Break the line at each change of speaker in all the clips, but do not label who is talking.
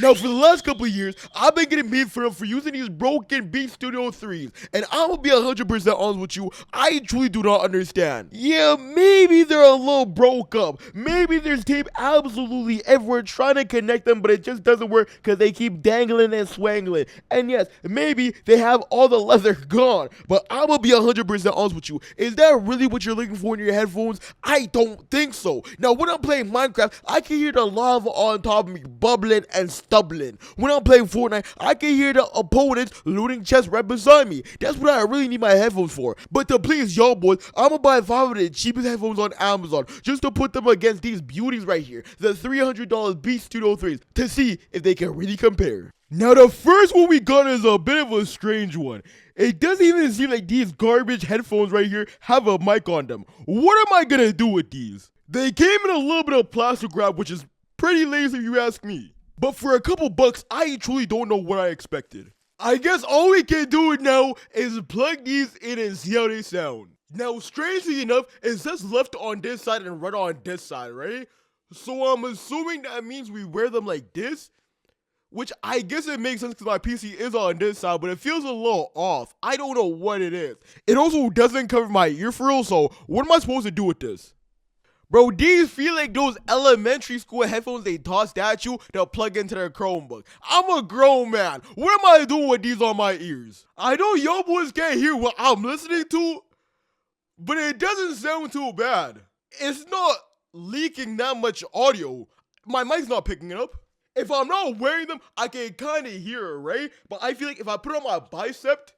Now, for the last couple of years, I've been getting made fun of for using these broken Beat Studio 3s. And I'm gonna be 100% honest with you, I truly do not understand. Yeah, maybe they're a little broke up. Maybe there's tape absolutely everywhere trying to connect them, but it just doesn't work because they keep dangling and swangling. And yes, maybe they have all the leather gone. But I'm gonna be 100% honest with you. Is that really what you're looking for in your headphones? I don't think so. Now, when I'm playing Minecraft, I can hear the lava on top of me bubbling and stumbling. When I'm playing Fortnite, I can hear the opponents looting chests right beside me. That's what I really need my headphones for. But to please y'all boys, I'm gonna buy 5 of the cheapest headphones on Amazon just to put them against these beauties right here, the $300 Beat Studio 3s, to see if they can really compare. Now, the first one we got is a bit of a strange one. It doesn't even seem like these garbage headphones right here have a mic on them. What am I gonna do with these? They came in a little bit of plastic wrap, which is pretty lazy if you ask me. But for a couple bucks, I truly don't know what I expected. I guess all we can do now is plug these in and see how they sound. Now, strangely enough, it says left on this side and right on this side, right? So I'm assuming that means we wear them like this. Which I guess it makes sense because my PC is on this side, but it feels a little off. I don't know what it is. It also doesn't cover my ear frill, so what am I supposed to do with this? Bro, these feel like those elementary school headphones they tossed at you to plug into their Chromebook. I'm a grown man. What am I doing with these on my ears? I know y'all boys can't hear what I'm listening to, but it doesn't sound too bad. It's not leaking that much audio. My mic's not picking it up. If I'm not wearing them, I can kind of hear it, right? But I feel like if I put it on my bicep,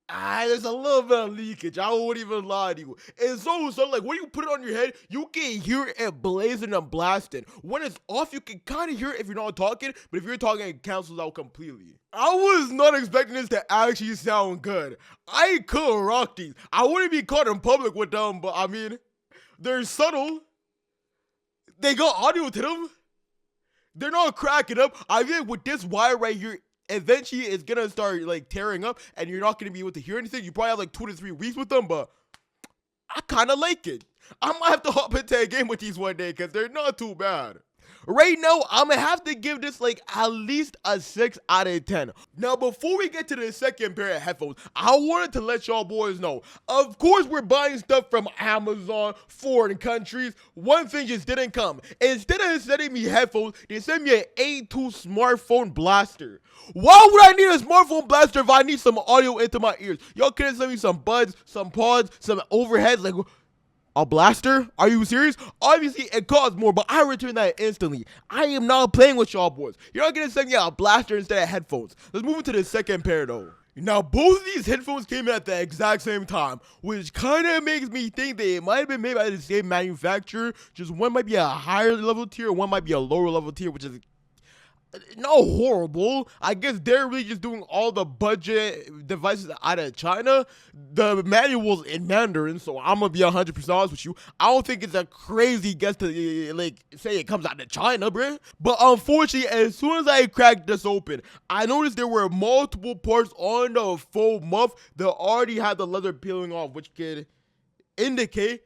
there's a little bit of leakage. I won't even lie to you. It's so like when you put it on your head, you can hear it blazing and blasting. When it's off, you can kind of hear it if you're not talking, but if you're talking, it cancels out completely. I was not expecting this to actually sound good. I could rock these. I wouldn't be caught in public with them, but I mean, they're subtle. They got audio to them. They're not cracking up. I feel like with this wire right here, eventually it's gonna start like tearing up and you're not gonna be able to hear anything. You probably have like 2 to 3 weeks with them, but I kind of like it. I might have to hop into a game with these one day because they're not too bad. Right now, I'm gonna have to give this like at least a 6 out of 10. Now, before we get to the second pair of headphones, I wanted to let y'all boys know. Of course, we're buying stuff from Amazon, foreign countries. One thing just didn't come. Instead of sending me headphones, they sent me an A2 smartphone blaster. Why would I need a smartphone blaster if I need some audio into my ears? Y'all couldn't send me some buds, some pods, some overheads, like a blaster? Are you serious? Obviously, it costs more, but I return that instantly. I am not playing with y'all boys. You're not gonna send me a blaster instead of headphones. Let's move into the second pair though. Now, both of these headphones came at the exact same time, which kind of makes me think they might have been made by the same manufacturer. Just one might be a higher level tier, one might be a lower level tier, which is not horrible. I guess they're really just doing all the budget devices out of China. The manual's in Mandarin, so I'm gonna be 100% honest with you. I don't think it's a crazy guess to like say it comes out of China, bruh. But unfortunately, as soon as I cracked this open, I noticed there were multiple parts on the faux muff that already had the leather peeling off, which could indicate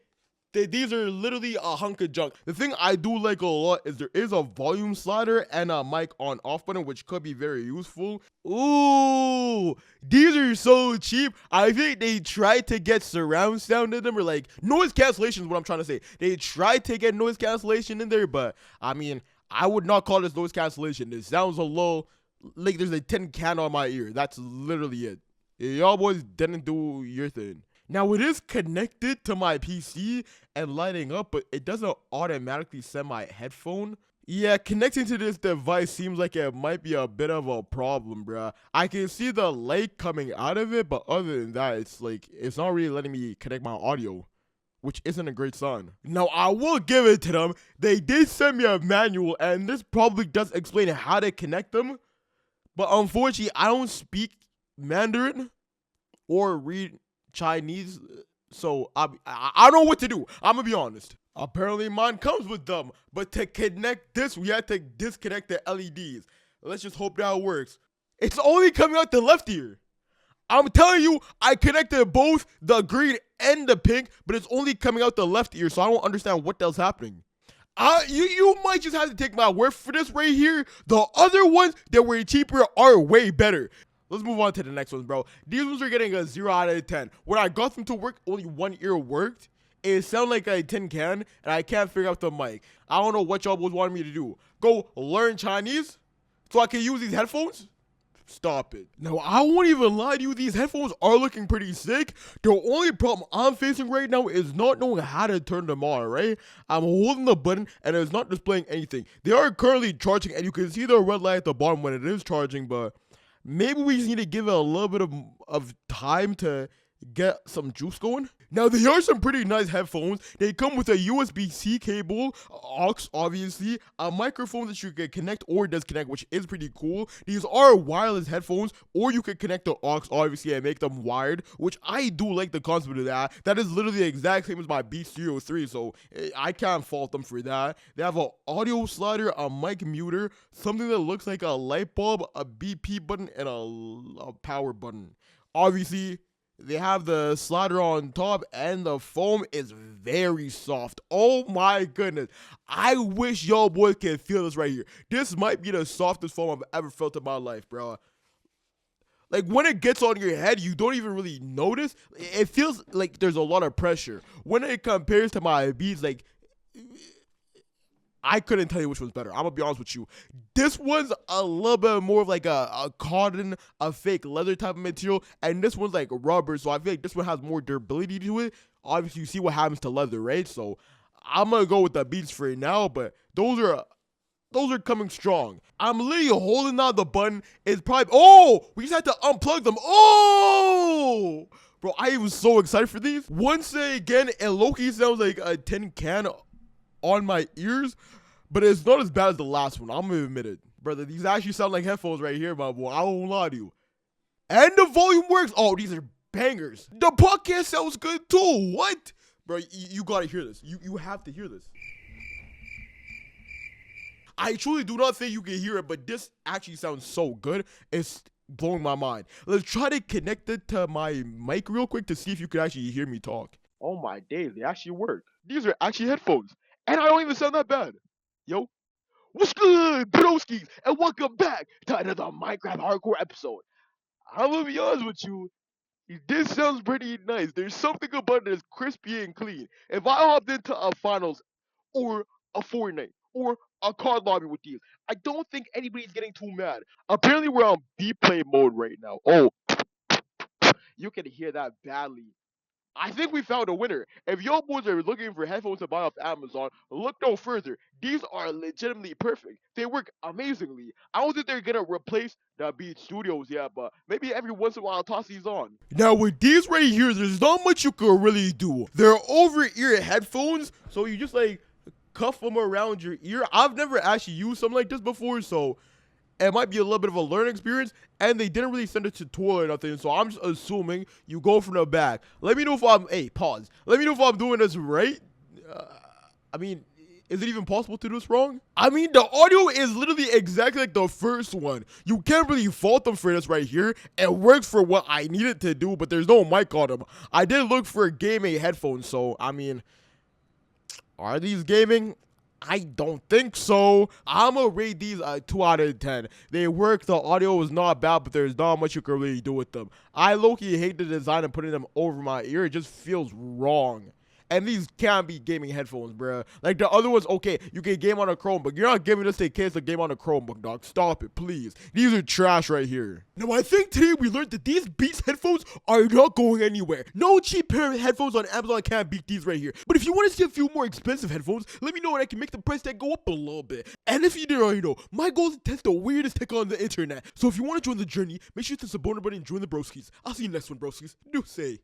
these are literally a hunk of junk. The thing I do like a lot is there is a volume slider and a mic on off button, which could be very useful. Ooh, these are so cheap. I think they tried to get surround sound in them, or like noise cancellation is what I'm trying to say. They tried to get noise cancellation in there, but I mean, I would not call this noise cancellation. It sounds a little like there's a tin can on my ear. That's literally it. Y'all boys didn't do your thing. Now, it is connected to my PC and lighting up, but it doesn't automatically send my headphone. Yeah, connecting to this device seems like it might be a bit of a problem, bruh. I can see the light coming out of it, but other than that, it's not really letting me connect my audio, which isn't a great sign. Now, I will give it to them. They did send me a manual, and this probably does explain how to connect them. But unfortunately, I don't speak Mandarin or read Chinese, so I don't know what to do. I'm gonna be honest. Apparently mine comes with them, but to connect this, we had to disconnect the LEDs. Let's just hope that works. It's only coming out the left ear. I'm telling you, I connected both the green and the pink, but it's only coming out the left ear, so I don't understand what the hell's happening. You might just have to take my word for this right here. The other ones that were cheaper are way better. Let's move on to the next ones, bro. These ones are getting a 0 out of 10. When I got them to work, only one ear worked. It sounded like a tin can, and I can't figure out the mic. I don't know what y'all was wanting me to do. Go learn Chinese so I can use these headphones? Stop it. Now, I won't even lie to you, these headphones are looking pretty sick. The only problem I'm facing right now is not knowing how to turn them on, right? I'm holding the button and it's not displaying anything. They are currently charging and you can see the red light at the bottom when it is charging, but maybe we just need to give it a little bit of time to get some juice going. Now, they are some pretty nice headphones. They come with a USB-C cable, aux, obviously, a microphone that you can connect or disconnect, which is pretty cool. These are wireless headphones, or you can connect the aux, obviously, and make them wired, which I do like the concept of that. That is literally the exact same as my Beats Studio 3, so I can't fault them for that. They have an audio slider, a mic muter, something that looks like a light bulb, a BP button, and a power button. Obviously, they have the slider on top and the foam is very soft. Oh my goodness. I wish y'all boys can feel this right here. This might be the softest foam I've ever felt in my life, bro. Like, when it gets on your head, you don't even really notice. It feels like there's a lot of pressure. When it compares to my Beats, like, I couldn't tell you which one's better. I'm gonna be honest with you. This one's a little bit more of like a cotton, a fake leather type of material, and this one's like rubber, so I feel like this one has more durability to it. Obviously, you see what happens to leather, right? So I'm gonna go with the Beats for now, but those are coming strong. I'm literally holding down the button. It's probably, we just had to unplug them. Bro, I was so excited for these. Once again, it low-key sounds like a tin can on my ears, but it's not as bad as the last one. I'm gonna admit it. Brother, these actually sound like headphones right here, my boy. I won't lie to you. And the volume works. Oh, these are bangers. The podcast sounds good too. What? Bro, you gotta hear this. You have to hear this. I truly do not think you can hear it, but this actually sounds so good. It's blowing my mind. Let's try to connect it to my mic real quick to see if you can actually hear me talk. Oh my days, they actually work. These are actually headphones. And I don't even sound that bad. Yo, what's good, broskies? And welcome back to another Minecraft Hardcore episode. I'm gonna be honest with you, this sounds pretty nice. There's something about it that's crispy and clean. If I hopped into a finals or a Fortnite or a COD lobby with these, I don't think anybody's getting too mad. Apparently we're on B-play mode right now. Oh, you can hear that badly. I think we found a winner. If y'all boys are looking for headphones to buy off Amazon, look no further. These are legitimately perfect. They work amazingly. I don't think they're gonna replace the Beats Studios yet, but maybe every once in a while I'll toss these on. Now with these right here, there's not much you can really do. They're over-ear headphones, so you just like cuff them around your ear. I've never actually used something like this before, so it might be a little bit of a learning experience, and they didn't really send a tutorial or nothing, so I'm just assuming you go from the back. Let me know if I'm, pause. Let me know if I'm doing this right. I mean, is it even possible to do this wrong? I mean, the audio is literally exactly like the first one. You can't really fault them for this right here. It works for what I needed to do, but there's no mic on them. I did look for gaming headphones, so, I mean, are these gaming? I don't think so. I'm gonna rate these a 2 out of 10. They work, the audio was not bad, but there's not much you can really do with them. I low-key hate the design of putting them over my ear. It just feels wrong. And these can't be gaming headphones, bruh. Like the other ones, okay, you can game on a Chromebook. You're not giving us a case to game on a Chromebook, dog. Stop it, please. These are trash right here. Now, I think today we learned that these Beats headphones are not going anywhere. No cheap pair of headphones on Amazon can't beat these right here. But if you want to see a few more expensive headphones, let me know and I can make the price tag go up a little bit. And if you didn't already know, my goal is to test the weirdest tech on the internet. So if you want to join the journey, make sure to hit the support button and join the broskies. I'll see you next one, broskies. Do say.